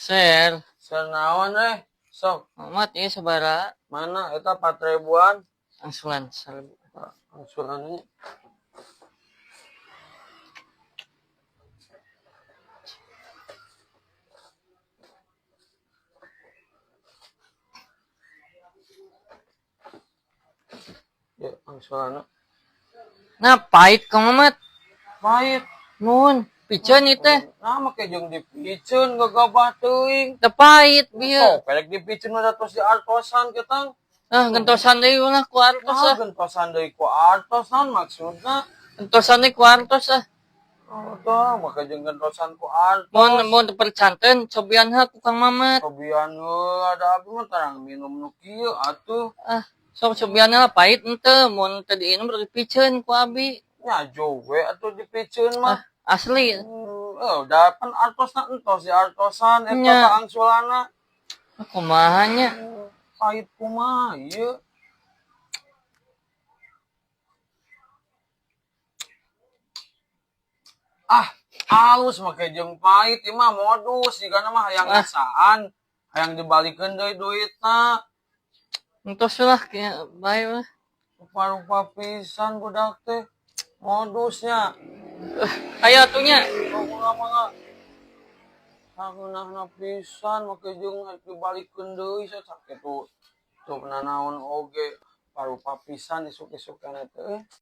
Ser, Senaon sok amat ya sabara mana eta 4.000-an angsuran 1.000. angsurannya. Ya angsurannya Nah, pahit ka mamat. pahit. Nun, piceun ieu teh. Nah make jeung dipiceun gagabah teuing. Teu pahit bieu. Oh, pelek dipiceun mah tos di artosan kita. Ah, gentosan deui ulah ku artos Nah, ah. gentosan deui ku artosan maksudna. Gentosan deui ku artos ah. Oh, tah make jeung gentosan ku artos. Mun teu percanten cobian ha ku Kang Mamat. Cobian ada abi mah tarang minum nu kieu atuh. Ah, sok cobian lah pahit henteu, mun teu diinum berarti piceun ku abi. Nya jowe atuh dipiceun mah. Asli. Udah pan artosna entos di artosan eta Nya. ka angsulana. Kumaha nya? Pahit kumaha ieu. Halus make jeung pahit ieu mah modus jigana mah hayang ngasaan, hayang dibalikeun deui duitna. Entos lah kayak bae mah. Rupa-rupa pisan budak teh modusnya. Aya atunya. Kumaha mah sageunahna pisan make jeung dibalikeun deui sakitu. Tuh nanaon oge parupa pisan isuk-isuk kana teh.